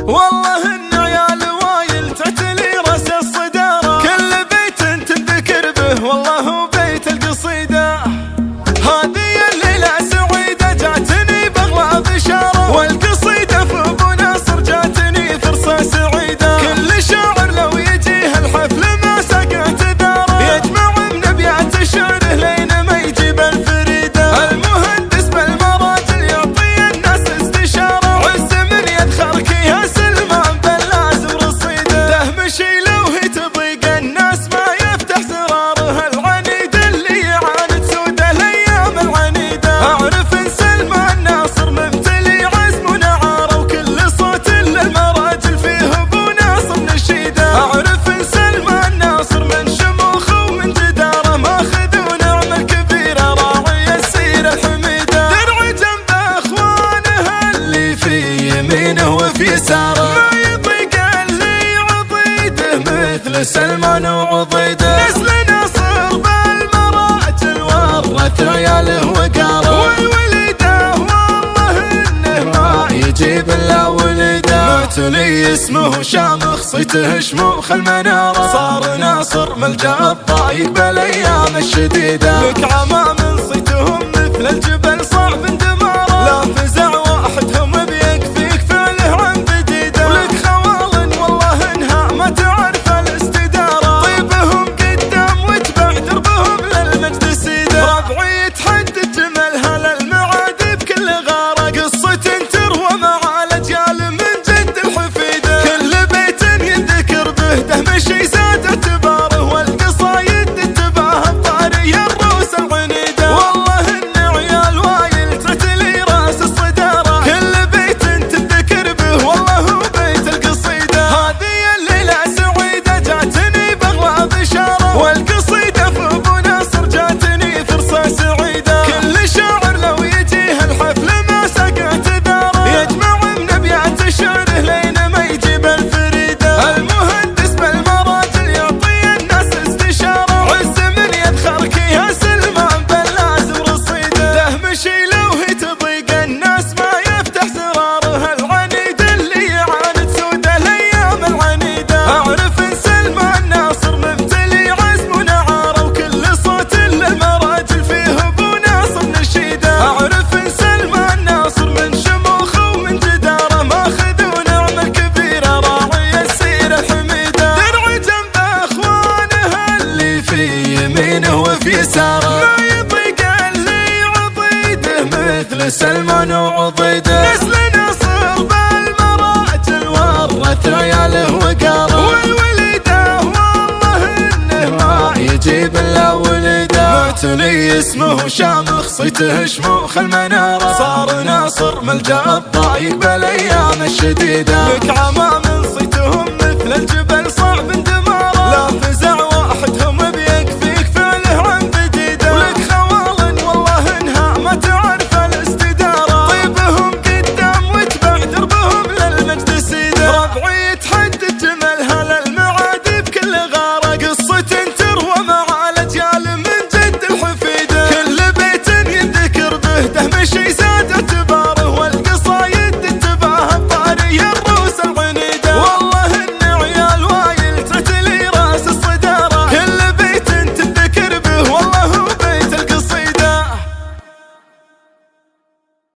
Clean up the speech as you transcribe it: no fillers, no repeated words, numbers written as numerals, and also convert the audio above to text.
والله ان عيال وايل تعتلي راس الصدارة، كل بيت تنذكر به والله بيت القصيدة. هذه الليلة سعيدة جاتني بغلى بشارة، والقصيدة في ابو ناصر جاتني فرصة سعيدة. كل شاعر لو يجيه الحفل ما سقط داره، يجمع من ابيات شعره لين ما يجيب الفريدة. المهندس بالمراجل يعطي الناس استشارة، عز من يدخرك يا سلمان باللازم رصيده. دهمشي لو هي تضيق الناس ما يفتح زراره، العنيد اللي يعاند سود الايام العنيدة. اعرف ان سلمان ناصر ممتلي عزم ونعارة، وكل صوت للمراجل فيه ابو ناصر نشيده. اعرف ان سلمان ناصر من شموخه ومن جداره، ماخذ ونعمه كبيره راعي السيره الحميده. درع جنب اخوانه اللي في يمينه وفي يساره، ما يضيق اللي عضيده مثل سلمان وعضيده. نسل ناصر بالمراجل ورث عياله وقاره، والولده والله انه ما يجيب الا ولده. معتلي اسمه شامخ صيته شموخ المناره، صار ناصر ملجأ الضايق بالايام الشديده. لك عمام صيتهم مثل الجبل صعب اندماره، لا فزع واحدهم بيكفيك فعله عن بديده. ولك خوال والله انها ما تعرف الاستداره، طيبهم قدام واتبع دربهم للمجد سيده. ربعي يتحدد جملها للمعاد بكل غاره، قصة تروى مع الاجيال من جد الحفيده. كل بيت يذكر به دهمشي زاد اعتباره، والقصايد اتباها بطاري الروس العنيده. والله ان عيال وايل تعتلي راس الصداره، كل بيت تذكر به والله بيت القصيده. هذه الليله سعيده جاتني بغلى بشاره، والقصيده في ابو ناصر جاتني فرصه سعيده. كل شاعر لو يجيه الحفل ما سقط داره، يجمع من ابيات شعره لين ما يجيب الفريده. المهندس بالمراجل يعطي الناس استشاره، عز من يدخرك يا سلمان باللازم رصيده. دهمشي لو هي تضيق الناس ما يفتح زراره، العنيد اللي يعاند سود الايام العنيده. اعرف ان سلمان ناصر ممتلي عزم ونعاره، وكل صوت للمراجل فيه ابو ناصر نشيده. اعرف ان سلمان ناصر من شموخه ومن جداره، ماخذ ونعمه كبيره راعي السيره الحميده. درع جنب اخوانه اللي في يمينه وفي يساره، ما يضيق اللي عضيده مثل سلمان وعضيده. نسل ناصر بالمراجل ورث عياله وقاره، والولده والله انه ما يجيب الا ولده. معتلي اسمه شامخ صيته شموخ المناره، صار ناصر ملجأ الضايق بالايام الشديده. لك عمام صيتهم مثل الجبل صعب اندماره، لا فزع